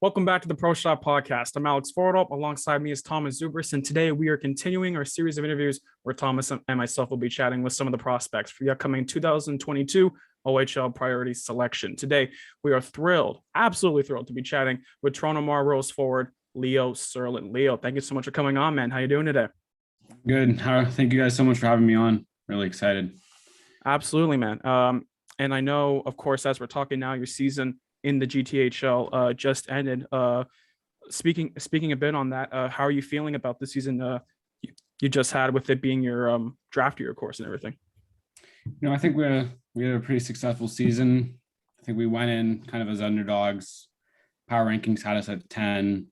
Welcome back to the Pro Shop Podcast. I'm Alex Fordedal. Alongside me is Tomas Zubrus, and today we are continuing our series of interviews where Thomas and myself will be chatting with some of the prospects for the upcoming 2022 OHL Priority Selection. Today, we are thrilled, absolutely thrilled to be chatting with Toronto Marlboros forward Leo Serlin. Leo, thank you so much for coming on, man. How you doing today? Good. Thank you guys so much for having me on. Really excited. Absolutely, man. And I know, of course, as we're talking now, your season in the GTHL just ended. Speaking a bit on that, how are you feeling about the season you just had, with it being your draft year, of course, and everything? I think we had a pretty successful season. I think we went in kind of as underdogs. Power rankings had us at 10.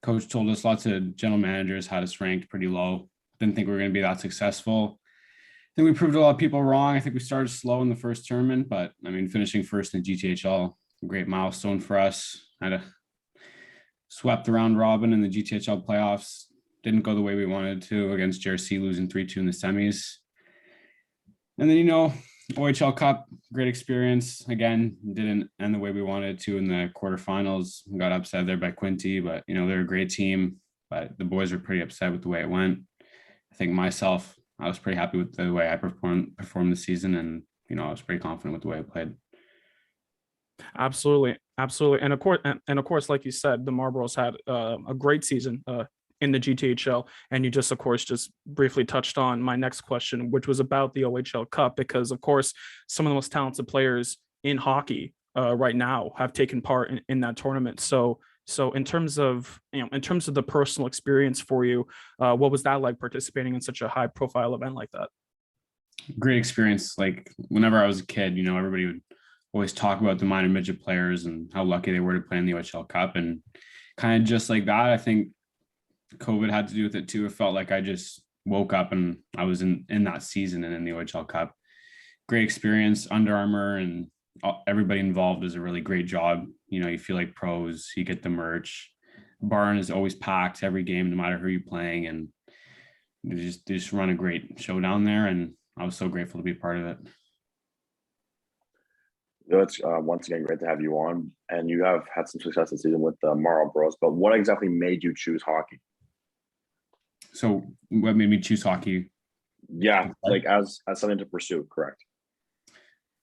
Coach told us, lots of general managers had us ranked pretty low. Didn't think we were going to be that successful. I think we proved a lot of people wrong. I think we started slow in the first tournament, but I mean, finishing first in the GTHL, a great milestone for us. Had a swept the round robin in the GTHL playoffs. Didn't go the way we wanted to against JRC, losing 3-2 in the semis. And then, OHL Cup, great experience. Again, didn't end the way we wanted to in the quarterfinals. Got upset there by Quinty, but, they're a great team. But the boys were pretty upset with the way it went. I think myself, I was pretty happy with the way I performed this season. And, I was pretty confident with the way I played. Absolutely. And of course, like you said, the Marlboros had a great season in the GTHL. And you just, of course, just briefly touched on my next question, which was about the OHL Cup, because, of course, some of the most talented players in hockey right now have taken part in that tournament. So in terms of the personal experience for you, what was that like, participating in such a high profile event like that? Great experience. Like, whenever I was a kid, everybody would always talk about the minor midget players and how lucky they were to play in the OHL Cup. And kind of just like that, I think COVID had to do with it too. It felt like I just woke up and I was in that season and in the OHL Cup. Great experience. Under Armour and everybody involved does a really great job. You feel like pros. You get the merch. Barn is always packed every game, no matter who you're playing, and they just run a great show down there. And I was so grateful to be part of it. It's once again great to have you on, and you have had some success this season with the Marlboros. But what exactly made you choose hockey? So what made me choose hockey? Yeah, like as something to pursue, correct?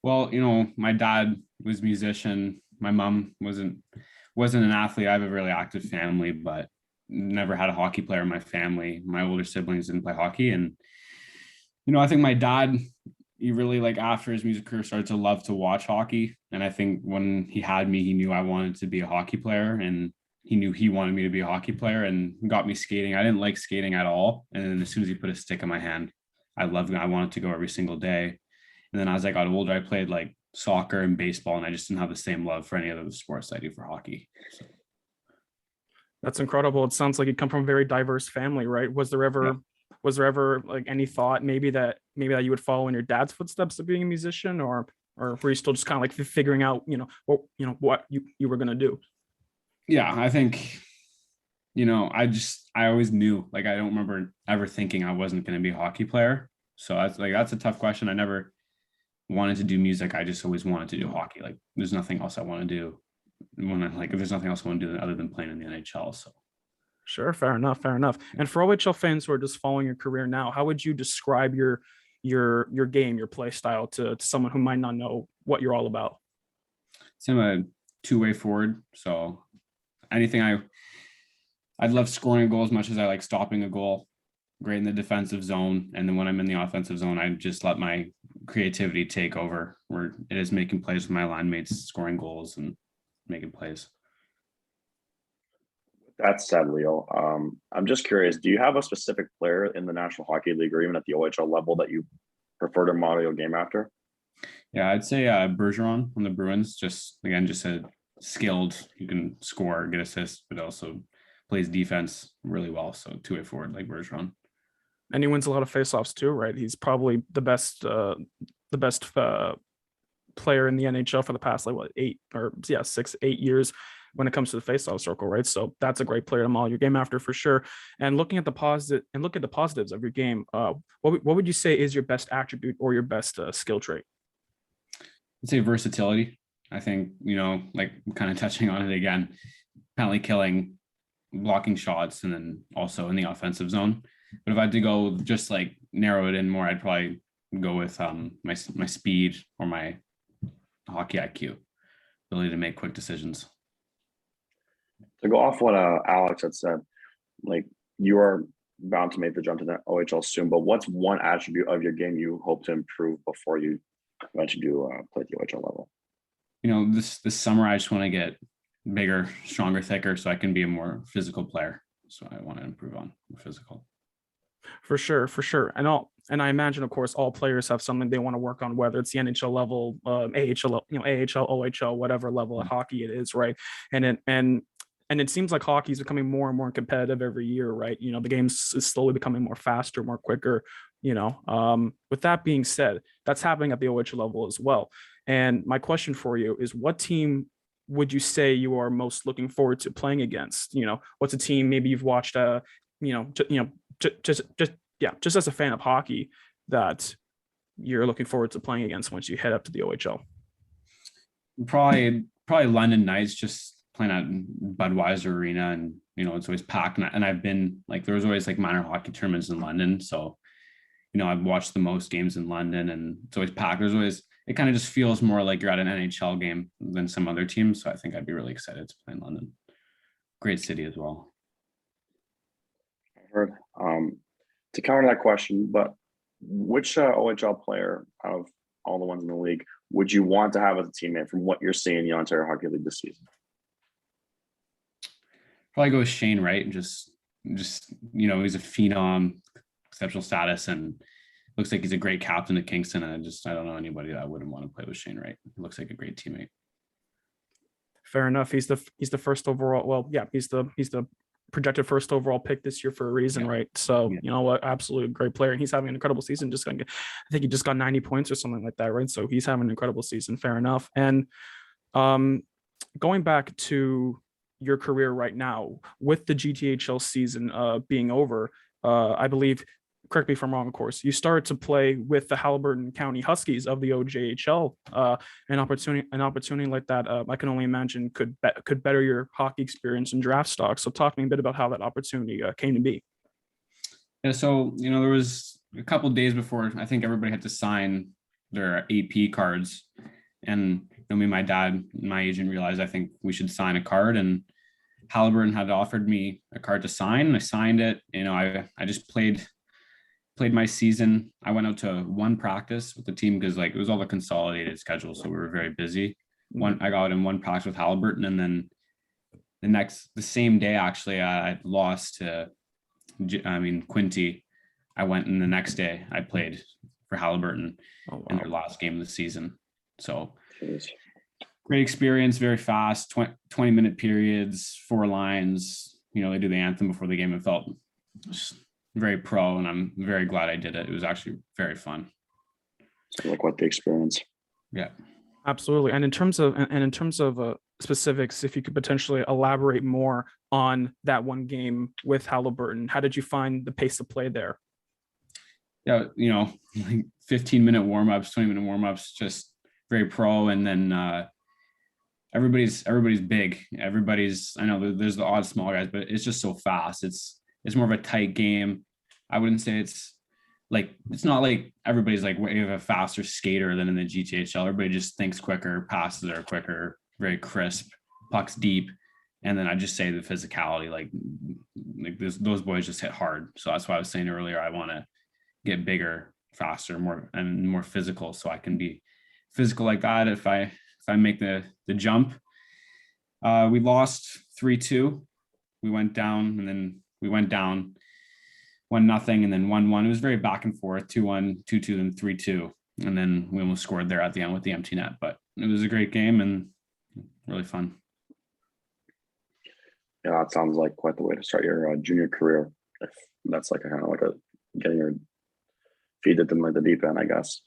Well, my dad was a musician. My mom wasn't an athlete. I have a really active family, but never had a hockey player in my family. My older siblings didn't play hockey, and I think my dad, he really, like, after his music career, started to love to watch hockey. And I think when he had me, he knew I wanted to be a hockey player, and he knew he wanted me to be a hockey player, and got me skating. I didn't like skating at all. And then as soon as he put a stick in my hand, I wanted to go every single day. And then as I got older, I played like soccer and baseball, and I just didn't have the same love for any other sports I do for hockey. So. That's incredible. It sounds like you come from a very diverse family, right? Was there ever like any thought maybe that you would follow in your dad's footsteps of being a musician, or were you still just kind of like figuring out, what you were going to do? Yeah, I think, I always knew, like, I don't remember ever thinking I wasn't going to be a hockey player. So that's a tough question. I never wanted to do music. I just always wanted to do hockey. Like, there's nothing else I want to do there's nothing else I want to do other than playing in the NHL. So. Sure. Fair enough. And for OHL fans who are just following your career now, how would you describe your game, your play style to someone who might not know what you're all about? So I'm a two-way forward. So anything I'd love scoring a goal as much as I like stopping a goal. Great in the defensive zone. And then when I'm in the offensive zone, I just let my creativity take over, where it is making plays with my line mates, scoring goals and making plays. That said, Leo, I'm just curious, do you have a specific player in the National Hockey League or even at the OHL level that you prefer to model your game after? Yeah, I'd say Bergeron on the Bruins. Just a skilled, you can score, get assists, but also plays defense really well. So two-way forward like Bergeron. And he wins a lot of faceoffs too, right? He's probably the best player in the NHL for the past 6-8 years when it comes to the faceoff circle, right? So that's a great player to model your game after, for sure. And look at the positives of your game. What would you say is your best attribute or your best skill trait? I'd say versatility. I think, like kind of touching on it again, penalty killing, blocking shots, and then also in the offensive zone. But if I had to go just like narrow it in more, I'd probably go with my speed or my hockey IQ, ability to make quick decisions. To go off what Alex had said, like you are bound to make the jump to the OHL soon, but what's one attribute of your game you hope to improve before you eventually do play at the OHL level? This summer I just want to get bigger, stronger, thicker, so I can be a more physical player. So I want to improve on physical. For sure. And I imagine, of course, all players have something they want to work on, whether it's the NHL level, AHL, AHL, OHL, whatever level of hockey it is, right? And it seems like hockey is becoming more and more competitive every year, right? The game is slowly becoming more faster, more quicker. With that being said, that's happening at the OHL level as well. And my question for you is, what team would you say you are most looking forward to playing against? What's a team maybe you've watched? Just as a fan of hockey that you're looking forward to playing against once you head up to the OHL. Probably London Knights, just playing at Budweiser Arena, and it's always packed. And I've been like, there was always like minor hockey tournaments in London, so I've watched the most games in London, and it's always packed. It kind of just feels more like you're at an NHL game than some other teams. So I think I'd be really excited to play in London. Great city as well. I've heard. To counter that question, but which OHL player out of all the ones in the league would you want to have as a teammate from what you're seeing in the Ontario Hockey League this season? Probably go with Shane Wright. Just he's a phenom, exceptional status, and looks like he's a great captain at Kingston. And I don't know anybody that wouldn't want to play with Shane Wright. He looks like a great teammate. Fair enough. He's the first overall. Well, yeah, he's the projected first overall pick this year for a reason, right? So you know what, absolutely great player, and he's having an incredible season. I think he just got 90 points or something like that, right? So he's having an incredible season. Fair enough. And going back to your career right now with the GTHL season being over, I believe, correct me if I'm wrong, of course, you started to play with the Haliburton County Huskies of the OJHL. An opportunity like that, I can only imagine could better your hockey experience and draft stock. So talk to me a bit about how that opportunity came to be. Yeah, so there was a couple days before I think everybody had to sign their AP cards, and me and my dad, my agent, realized I think we should sign a card, and Haliburton had offered me a card to sign, and I signed it. I just played my season. I went out to one practice with the team because it was all the consolidated schedule, so we were very busy. I got in one practice with Haliburton, and then the same day, actually, I lost to Quinty. I went, and the next day I played for Haliburton in their last game of the season. So great experience, very fast, 20-minute periods, 4 lines. They do the anthem before the game. It felt very pro, and I'm very glad I did it. It was actually very fun. So quite the experience. Yeah, absolutely. And in terms of specifics, if you could potentially elaborate more on that one game with Haliburton, how did you find the pace of play there? Yeah, 15-minute warm-ups, 20-minute warm-ups, just very pro. And then everybody's big. I know there's the odd small guys, but it's just so fast. It's more of a tight game. I wouldn't say it's not like everybody's like way of a faster skater than in the GTHL. Everybody just thinks quicker, passes are quicker, very crisp, pucks deep. And then I just say the physicality, those boys just hit hard. So that's why I was saying earlier, I want to get bigger, faster, more physical, so I can be physical like that if I make the jump. We lost 3-2. We went down, and then we went down 1-0, and then 1-1. It was very back and forth, 2-1, 2-2, then 3-2. And then we almost scored there at the end with the empty net. But it was a great game and really fun. Yeah, that sounds like quite the way to start your junior career. If that's kind of like getting your feet dipped in the deep end, I guess.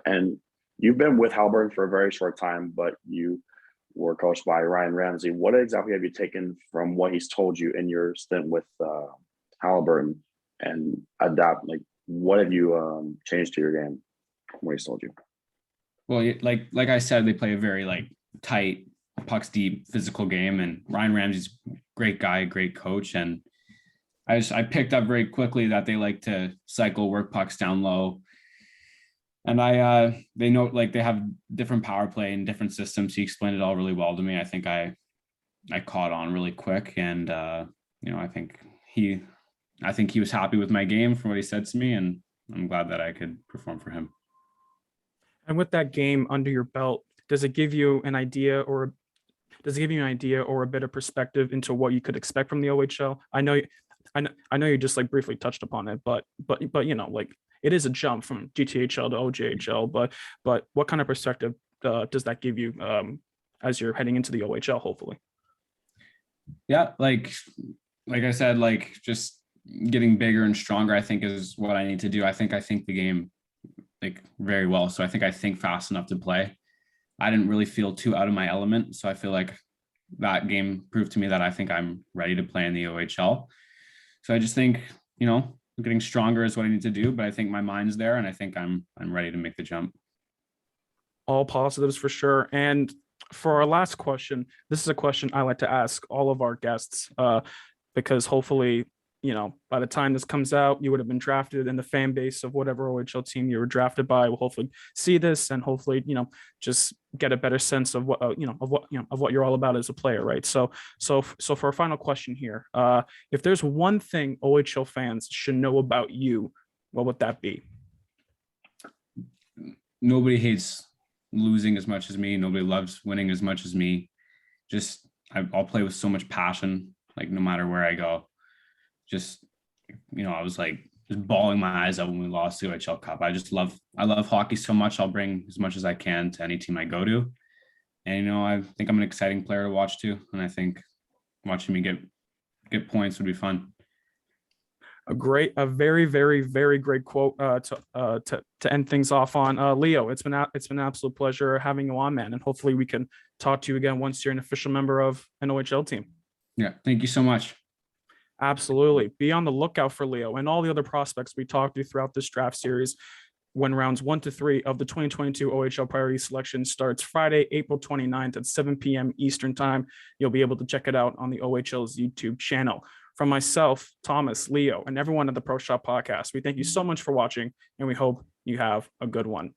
And you've been with Haliburton for a very short time, but you were coached by Ryan Ramsey. What exactly have you taken from what he's told you in your stint with Haliburton and adapt? What have you changed to your game from what he's told you? Well, like I said, they play a very tight, pucks deep, physical game. And Ryan Ramsey's a great guy, great coach. And I picked up very quickly that they like to cycle, work pucks down low. And they know, like, they have different power play and different systems. He explained it all really well to me. I think I caught on really quick. And, I think he was happy with my game for what he said to me. And I'm glad that I could perform for him. And with that game under your belt, does it give you an idea or a bit of perspective into what you could expect from the OHL? I know you just like briefly touched upon it, but like it is a jump from GTHL to OJHL. But what kind of perspective does that give you as you're heading into the OHL, hopefully? Yeah, like I said, like just getting bigger and stronger, I think is what I need to do. I think the game like very well. So I think fast enough to play. I didn't really feel too out of my element. So I feel like that game proved to me that I think I'm ready to play in the OHL. So I just think, getting stronger is what I need to do, but I think my mind's there and I think I'm ready to make the jump. All positives for sure. And for our last question, this is a question I like to ask all of our guests because hopefully, by the time this comes out, you would have been drafted, and the fan base of whatever OHL team you were drafted by will hopefully see this and hopefully, just get a better sense of what, of what you're all about as a player, right? So for our final question here, if there's one thing OHL fans should know about you, what would that be? Nobody hates losing as much as me. Nobody loves winning as much as me. Just I'll play with so much passion, like no matter where I go. Just, I was like just bawling my eyes out when we lost the OHL Cup. I love hockey so much. I'll bring as much as I can to any team I go to. And, I think I'm an exciting player to watch too. And I think watching me get points would be fun. A very, very, very great quote to end things off on. Leo, it's been an absolute pleasure having you on, man. And hopefully we can talk to you again once you're an official member of an OHL team. Yeah. Thank you so much. Absolutely. Be on the lookout for Leo and all the other prospects we talked to throughout this draft series when rounds 1 to 3 of the 2022 OHL priority selection starts Friday, April 29th at 7 p.m. Eastern time. You'll be able to check it out on the OHL's YouTube channel. From myself, Thomas, Leo, and everyone at the Pro Shop Podcast, we thank you so much for watching, and we hope you have a good one.